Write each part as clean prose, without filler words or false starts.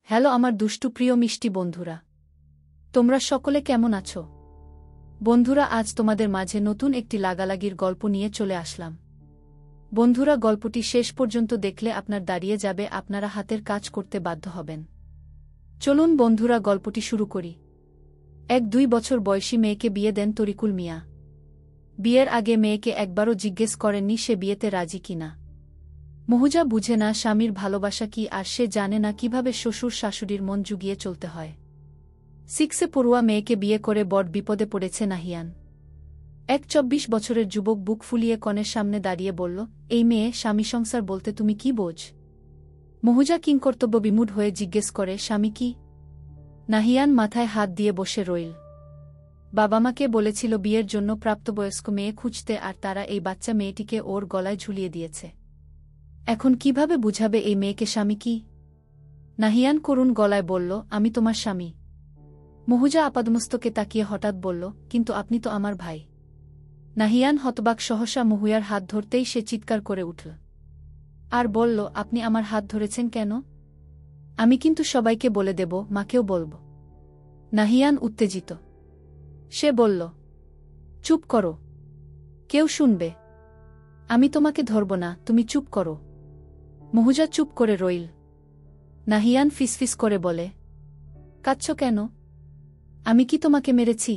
Hello আমার দুষ্টু প্রিয় মিষ্টি বন্ধুরা, তোমরা সকলে কেমন আছো? বন্ধুরা, আজ তোমাদের মাঝে নতুন একটি লাগালাগির গল্প নিয়ে চলে আসলাম। বন্ধুরা, গল্পটি শেষ পর্যন্ত দেখলে আপনার দাঁড়িয়ে যাবে, আপনারা হাতের কাজ করতে বাধ্য হবেন। চলুন বন্ধুরা, গল্পটি শুরু করি। 1-2 বছর বয়সী মেয়েকে বিয়ে দেন তরিকুল মিয়া। বিয়ের আগে মেয়েকে একবারও জিজ্ঞেস করেননি সে বিয়েতে রাজি কিনা। মহুজা বুঝে না স্বামীর ভালোবাসা কি, আর সে জানে না কিভাবে শ্বশুর শাশুড়ির মন জুগিয়ে চলতে হয়। 6 পড়ুয়া মেয়েকে বিয়ে করে বড় বিপদে পড়েছে নাহিয়ান। এক 24 বছরের যুবক বুক ফুলিয়ে কনের সামনে দাঁড়িয়ে বলল, এই মেয়ে স্বামী সংসার বলতে তুমি কি বোঝ? মহুজা কিংকর্তব্য বিমূঢ় হয়ে জিজ্ঞেস করে, স্বামী কি? নাহিয়ান মাথায় হাত দিয়ে বসে রইল। বাবা মাকে বলেছিল বিয়ের জন্য প্রাপ্তবয়স্ক মেয়ে খুঁজতে, আর তারা এই বাচ্চা মেয়েটিকে ওর গলায় ঝুলিয়ে দিয়েছে। এখন কিভাবে বুঝাবে এই মেয়েকে স্বামী কি? নাহিয়ান করুণ গলায় বলল, আমি তোমার স্বামী। মহুজা আপাদমস্তকে তাকিয়ে হঠাৎ বলল, কিন্তু আপনি তো আমার ভাই। নাহিয়ান হতবাক, সহসা মহুয়ার হাত ধরতেই সে চিৎকার করে উঠল আর বলল, আপনি আমার হাত ধরেছেন কেন? আমি কিন্তু সবাইকে বলে দেব, মাকেও বলব। নাহিয়ান উত্তেজিত। সে বলল, চুপ করো, কেউ শুনবে। আমি তোমাকে ধরব না, তুমি চুপ করো। মহুজা চুপ করে রইল। নাহিয়ান ফিসফিস করে বলে, কাঁদছ কেন? আমি কি তোমাকে মেরেছি?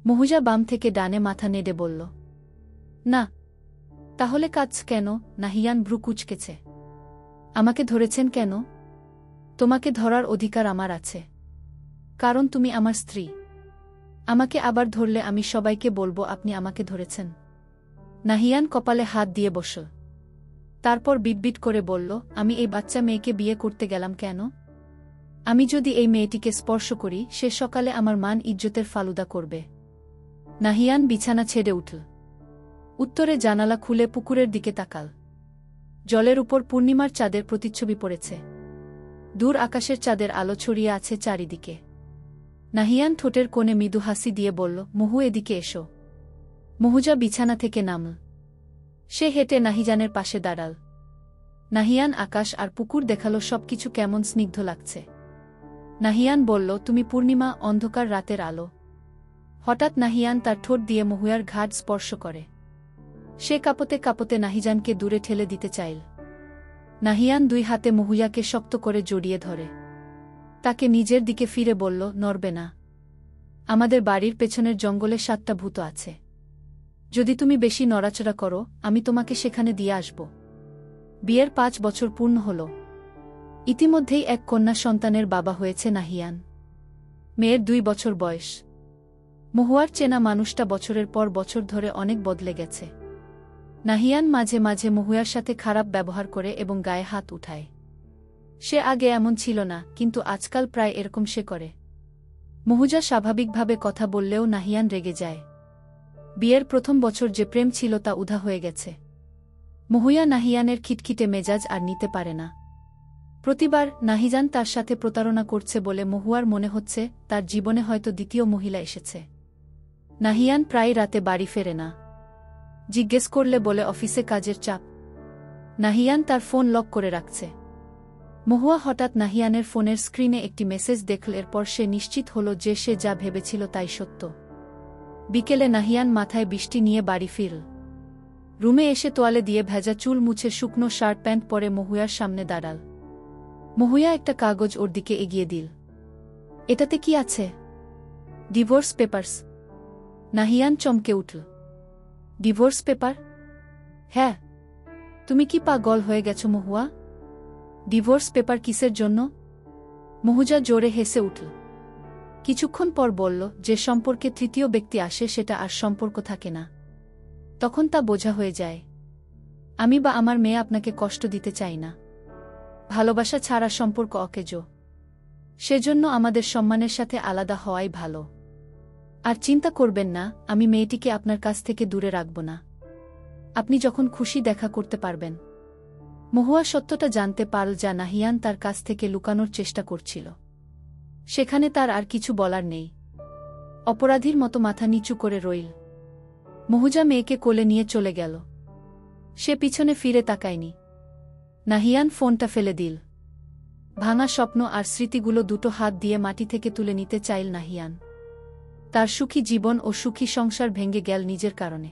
মহুজা বাম থেকে ডানে মাথা নেড়ে বলল, না। তাহলে কাঁদছ কেন? নাহিয়ান ভ্রু কুঁচকেছে। আমাকে ধরেছেন কেন? তোমাকে ধরার অধিকার আমার আছে, কারণ তুমি আমার স্ত্রী। আমাকে আবার ধরলে আমি সবাইকে বলবো আপনি আমাকে ধরেছেন। নাহিয়ান কপালে হাত দিয়ে বসল। তারপর বিটবিট করে বলল, আমি এই বাচ্চা মেয়েকে বিয়ে করতে গেলাম কেন? আমি যদি এই মেয়েটিকে স্পর্শ করি, সে সকালে আমার মান ইজ্জতের ফালুদা করবে। নাহিয়ান বিছানা ছেড়ে উঠল। উত্তরে জানালা খুলে পুকুরের দিকে তাকাল। জলের উপর পূর্ণিমার চাঁদের প্রতিচ্ছবি পড়েছে। দূর আকাশের চাঁদের আলো ছড়িয়ে আছে চারিদিকে। নাহিয়ান ঠোঁটের কোণে মৃদু হাসি দিয়ে বলল, মহু, এদিকে এসো। মহুজা বিছানা থেকে নামল। সে হেঁটে নাহিজানের পাশে দাঁড়াল। নাহিয়ান আকাশ আর পুকুর দেখালো সবকিছু কেমন স্নিগ্ধ লাগছে। নাহিয়ান বলল, তুমি পূর্ণিমা, অন্ধকার রাতের আলো। হঠাৎ নাহিয়ান তার ঠোঁট দিয়ে মহুয়ার ঘাট স্পর্শ করে। সে কাঁপতে কাঁপতে নাহিজানকে দূরে ঠেলে দিতে চাইল। নাহিয়ান 2 হাতে মহুয়াকে শক্ত করে জড়িয়ে ধরে তাকে নিজের দিকে ফিরে বলল, নড়বে না। আমাদের বাড়ির পেছনের জঙ্গলে 7টা ভূত আছে। যদি তুমি বেশি নড়াচড়া করো, আমি তোমাকে সেখানে দিয়ে আসব। বিয়ের 5 বছর পূর্ণ হল। ইতিমধ্যেই এক কন্যা সন্তানের বাবা হয়েছে নাহিয়ান। মেয়ের 2 বছর বয়স। মহুয়ার চেনা মানুষটা বছরের পর বছর ধরে অনেক বদলে গেছে। নাহিয়ান মাঝে মাঝে মহুয়ার সাথে খারাপ ব্যবহার করে এবং গায়ে হাত উঠায়। সে আগে এমন ছিল না, কিন্তু আজকাল প্রায় এরকম সে করে। মহুজা স্বাভাবিকভাবে কথা বললেও নাহিয়ান রেগে যায়। বিয়ের প্রথম বছর যে প্রেম ছিল তা উধা হয়ে গেছে। মহুয়া নাহিয়ানের খিটখিটে মেজাজ আর নিতে পারে না। প্রতিবার নাহিজান তার সাথে প্রতারণা করছে বলে মহুয়ার মনে হচ্ছে তার জীবনে হয়তো দ্বিতীয় মহিলা এসেছে। নাহিয়ান প্রায় রাতে বাড়ি ফেরে না। জিজ্ঞেস করলে বলে অফিসে কাজের চাপ। নাহিয়ান তার ফোন লক করে রাখছে। মহুয়া হঠাৎ নাহিয়ানের ফোনের স্ক্রিনে একটি মেসেজ দেখল। এরপর সে নিশ্চিত হল যে সে যা ভেবেছিল তাই সত্য। বিকেলে নাহিয়ান মাথায় বৃষ্টি নিয়ে বাড়ি ফিরল। রুমে এসে তোয়ালে দিয়ে ভেজা চুল মুছে শুকনো শার্ট প্যান্ট পরে মহুয়ার সামনে দাঁড়াল। মহুয়া একটা কাগজ ওর দিকে এগিয়ে দিল। এটাতে কি আছে? Divorce papers. নাহিয়ান চমকে উঠল। Divorce paper? হ্যাঁ। তুমি কি পাগল হয়ে গেছো মহুয়া? ডিভোর্স পেপার কিসের জন্য? মহুজা জোরে হেসে উঠল। কিছুক্ষণ পর বলল, যে সম্পর্কে তৃতীয় ব্যক্তি আসে সেটা আর সম্পর্ক থাকে না, তখন তা বোঝা হয়ে যায়। আমি বা আমার মেয়ে আপনাকে কষ্ট দিতে চাই না। ভালোবাসা ছাড়া সম্পর্ক অকেজো। সেজন্য আমাদের সম্মানের সাথে আলাদা হওয়াই ভালো। আর চিন্তা করবেন না, আমি মেয়েটিকে আপনার কাছ থেকে দূরে রাখব না। আপনি যখন খুশি দেখা করতে পারবেন। মহুয়া সত্যটা জানতে পারল যা নাহিয়ান তার কাছ থেকে লুকানোর চেষ্টা করছিল। সেখানে তার আর কিছু বলার নেই। অপরাধীর মতো মাথা নিচু করে রইল। মহুজা মেয়েকে কোলে নিয়ে চলে গেল। সে পিছনে ফিরে তাকায়নি। নাহিয়ান ফোনটা ফেলে দিল। ভাঙা স্বপ্ন আর স্মৃতিগুলো দুটো হাত দিয়ে মাটি থেকে তুলে নিতে চাইল নাহিয়ান। তার সুখী জীবন ও সুখী সংসার ভেঙে গেল নিজের কারণে।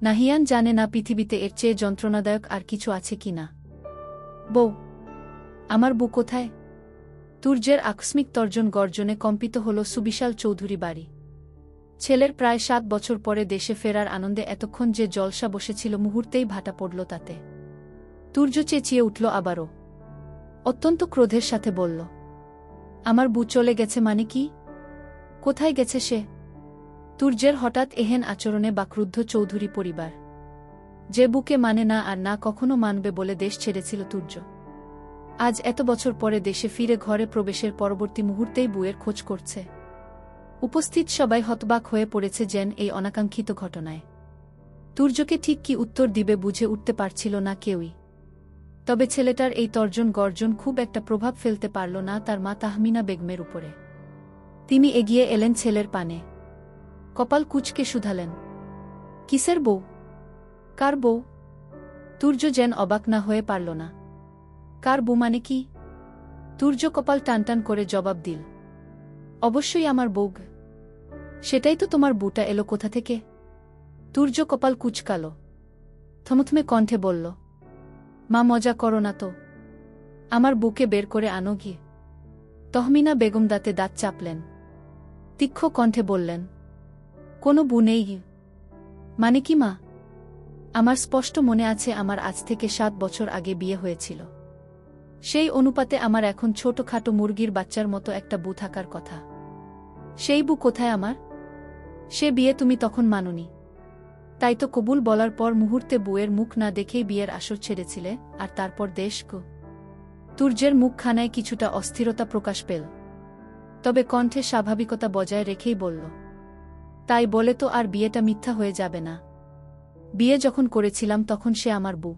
নাহিয়ান জানে না পৃথিবীতে এর চেয়ে যন্ত্রণাদায়ক আর কিছু আছে কি না। বউ, আমার বউ কোথায়? তুর্যের আকস্মিক তর্জন গর্জনে কম্পিত হল সুবিশাল চৌধুরী বাড়ি। ছেলের প্রায় 7 বছর পরে দেশে ফেরার আনন্দে এতক্ষণ যে জলসা বসেছিল মুহূর্তেই ভাটা পড়ল তাতে। তুর্য চেঁচিয়ে উঠল আবারও। অত্যন্ত ক্রোধের সাথে বলল, আমার বউ চলে গেছে মানে কি? কোথায় গেছে সে? তুর্যের হঠাৎ এহেন আচরণে বাক্রুদ্ধ চৌধুরী পরিবার। যে বুকে মানে না আর না কখনো মানবে বলে দেশ ছেড়েছিল তুর্য, আজ এত বছর পরে দেশে ফিরে ঘরে প্রবেশের পরবর্তী মুহূর্তেই বুয়ের খোঁজ করছে। উপস্থিত সবাই হতবাক হয়ে পড়েছে যেন এই অনাকাঙ্ক্ষিত ঘটনায়। তুর্যকে ঠিক কি উত্তর দিবে বুঝে উঠতে পারছিল না কেউই। তবে ছেলেটার এই তর্জন গর্জন খুব একটা প্রভাব ফেলতে পারল না তার মা তাহমিনা বেগমের উপরে। তিনি এগিয়ে এলেন ছেলের পানে, কপাল কুঁচকে শুধালেন, কিসের বউ? কার বউ? তুর্য যেন অবাক না হয়ে পারল না। কার বউ মানে কি? তুর্য কপাল টানটান করে জবাব দিল, অবশ্যই আমার বউ। সেটাই তো, তোমার বউটা এলো কোথা থেকে? তুর্য কপাল কুঁচকাল, থমথমে কণ্ঠে বলল, মা মজা করো না তো, আমার বউকে বের করে আনো গিয়ে। তহমিনা বেগম দাঁতে দাঁত চাপলেন, তীক্ষ্ণ কণ্ঠে বললেন, কোনো বউ নেই। মানে কি মা? আমার স্পষ্ট মনে আছে আমার আজ থেকে 7 বছর আগে বিয়ে হয়েছিল। সেই অনুপাতে আমার এখন ছোটখাটো মুরগির বাচ্চার মতো একটা বউ থাকার কথা। সেই বউ কোথায় আমার? সে বিয়ে তুমি তখন মানোনি, তাই তো কবুল বলার পর মুহূর্তে বউয়ের মুখ না দেখেই বিয়ের আসর ছেড়েছিলে, আর তারপর দেশ গো। তুর্যের মুখখানায় কিছুটা অস্থিরতা প্রকাশ পেল, তবে কণ্ঠে স্বাভাবিকতা বজায় রেখেই বলল, তাই বলে তো আর বিয়েটা মিথ্যা হয়ে যাবে না। বিয়ে যখন করেছিলাম তখন সে আমার বউ,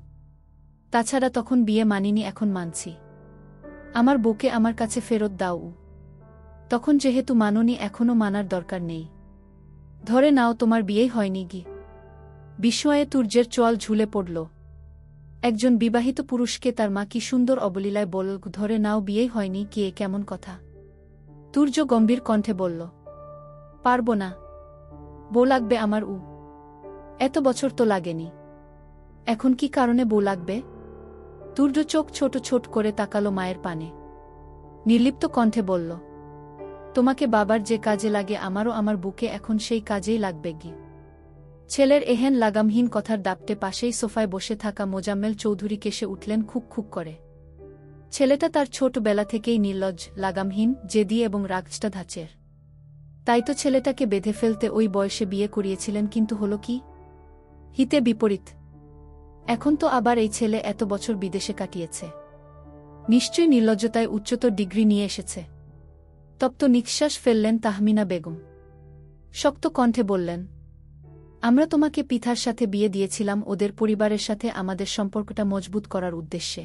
তাছাড়া তখন বিয়ে মানিনি, এখন মানছি। আমার বউকে আমার কাছে ফেরত দাও। তখন যেহেতু মানোনি এখনও মানার দরকার নেই। ধরে নাও তোমার বিয়েই হয়নি গি। বিস্ময়ে তুর্যের চোয়াল ঝুলে পড়ল। একজন বিবাহিত পুরুষকে তার মা কি সুন্দর অবলীলায় বলল, ধরে নাও বিয়েই হয়নি, কি এ কেমন কথা? তুর্য গম্ভীর কণ্ঠে বলল, পারব না। বউ লাগবে আমার। এত বছর তো লাগেনি, এখন কি কারণে বউ লাগবে? তুর্য চোখ ছোট ছোট করে তাকালো মায়ের পানে, নির্লিপ্ত কণ্ঠে বলল, তোমাকে বাবার যে কাজে লাগে আমারও আমার বুকে এখন সেই কাজেই লাগবে গি। ছেলের এহেন লাগামহীন কথার দাপটে পাশেই সোফায় বসে থাকা মোজাম্মেল চৌধুরী কেসে উঠলেন খুক খুক করে। ছেলেটা তার ছোটবেলা থেকেই নির্লজ্জ, লাগামহীন, জেদি এবং রাগচটা ধাঁচের। তাই তো ছেলেটাকে বেঁধে ফেলতে ওই বয়সে বিয়ে করিয়েছিলেন, কিন্তু হলো কি? হিতে বিপরীত। এখন তো আবার এই ছেলে এত বছর বিদেশে কাটিয়েছে, নিশ্চয়ই নির্লজ্জতায় উচ্চতর ডিগ্রি নিয়ে এসেছে। তপ্ত নিঃশ্বাস ফেললেন তাহমিনা বেগম, শক্ত কণ্ঠে বললেন, আমরা তোমাকে পিতার সাথে বিয়ে দিয়েছিলাম ওদের পরিবারের সাথে আমাদের সম্পর্কটা মজবুত করার উদ্দেশ্যে।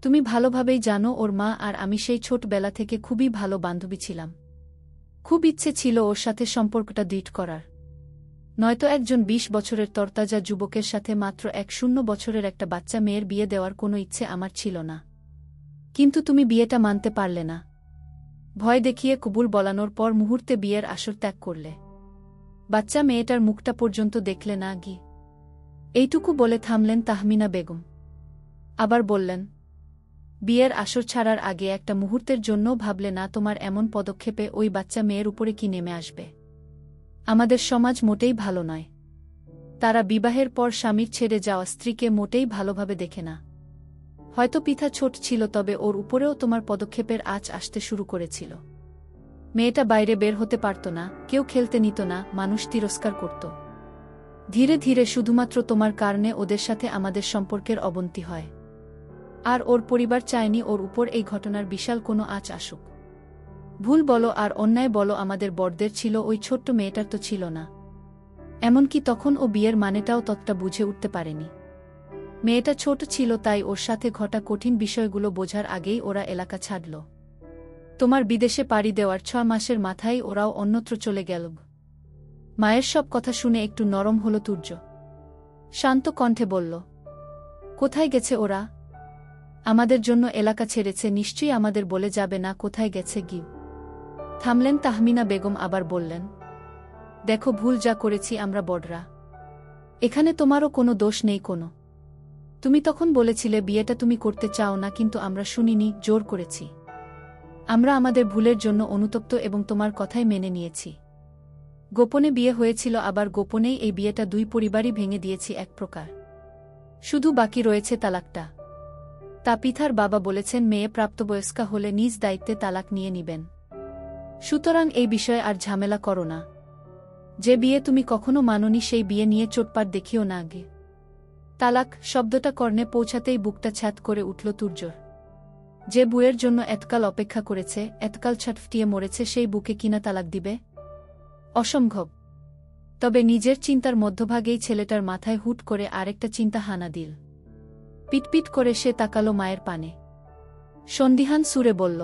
তুমি ভালোভাবেই জানো ওর মা আর আমি সেই ছোটবেলা থেকে খুবই ভালো বান্ধবী ছিলাম। খুব ইচ্ছে ছিল ওর সাথে সম্পর্কটা দৃঢ় করার, নয়তো একজন 20 বছরের তরতাজা যুবকের সাথে মাত্র 10 বছরের একটা বাচ্চা মেয়ের বিয়ে দেওয়ার কোনো ইচ্ছে আমার ছিল না। কিন্তু তুমি বিয়েটা মানতে পারলে না। ভয় দেখিয়ে কবুল বলানোর পর মুহূর্তে বিয়ের আসর ত্যাগ করলে। বাচ্চা মেয়েটার মুখটা পর্যন্ত দেখলে না গি। এইটুকু বলে থামলেন তাহমিনা বেগম। আবার বললেন, বিয়ের আসর ছাড়ার আগে একটা মুহূর্তের জন্য ভাবলে না তোমার এমন পদক্ষেপে ওই বাচ্চা মেয়ের উপরে কি নেমে আসবে? আমাদের সমাজ মোটেই ভালো নয়। তারা বিবাহের পর স্বামীর ছেড়ে যাওয়া স্ত্রীকে মোটেই ভালোভাবে দেখে না। হয়তো পিতা ছোট ছিল, তবে ওর উপরেও তোমার পদক্ষেপের আঁচ আসতে শুরু করেছিল। মেয়েটা বাইরে বের হতে পারত না, কেউ খেলতে নিত না, মানুষ তিরস্কার করত। ধীরে ধীরে শুধুমাত্র তোমার কারণে ওদের সাথে আমাদের সম্পর্কের অবনতি হয়। আর ওর পরিবার চায়নি ওর উপর এই ঘটনার বিশাল কোনো আঁচ আসুক। ভুল বলো আর অন্যায় বলো, আমাদের বড়দের ছিল, ওই ছোট্ট মেয়েটার তো ছিল না। এমনকি তখন ও বিয়ের মানেটাও ততটা বুঝে উঠতে পারেনি। মেয়েটা ছোট ছিল, তাই ওর সাথে ঘটা কঠিন বিষয়গুলো বোঝার আগেই ওরা এলাকা ছাড়ল। তোমার বিদেশে পাড়ি দেওয়ার 6 মাসের মাথায় ওরাও অন্যত্র চলে গেল। মায়ের সব কথা শুনে একটু নরম হল তুর্য। শান্ত কণ্ঠে বলল, কোথায় গেছে ওরা? আমাদের জন্য এলাকা ছেড়েছে, নিশ্চয়ই আমাদের বলে যাবে না কোথায় গেছে গি। থামলেন তাহমিনা বেগম, আবার বললেন, দেখো ভুল যা করেছি আমরা বড়রা, এখানে তোমারও কোনো দোষ নেই কোনো। তুমি তখন বলেছিলে বিয়েটা তুমি করতে চাও না, কিন্তু আমরা শুনিনি, জোর করেছি। আমরা আমাদের ভুলের জন্য অনুতপ্ত এবং তোমার কথাই মেনে নিয়েছি। গোপনে বিয়ে হয়েছিল, আবার গোপনেই এই বিয়েটা দুই পরিবারই ভেঙে দিয়েছি এক প্রকার। শুধু বাকি রয়েছে তালাকটা। তাপিথার বাবা বলেছেন মেয়ে প্রাপ্তবয়স্কা হলে নিজ দায়িত্বে তালাক নিয়ে নিবেন। সুতরাং এই বিষয়ে আর ঝামেলা করো না। যে বিয়ে তুমি কখনো মানোনি সেই বিয়ে নিয়ে চোটপাট দেখিও না আগে। তালাক শব্দটা কর্ণে পৌঁছাতেই বুকটা ছ্যাঁত করে উঠল তুর্যর। যে বুয়ের জন্য এতকাল অপেক্ষা করেছে, এতকাল ছটফটিয়ে মরেছে, সেই বুকে কিনা তালাক দিবে? অসম্ভব। তবে নিজের চিন্তার মধ্যভাগেই ছেলেটার মাথায় হুট করে আরেকটা চিন্তা হানা দিল। পিটপিট করে সে তাকালো মায়ের পানে। সন্দিহান সুরে বলল,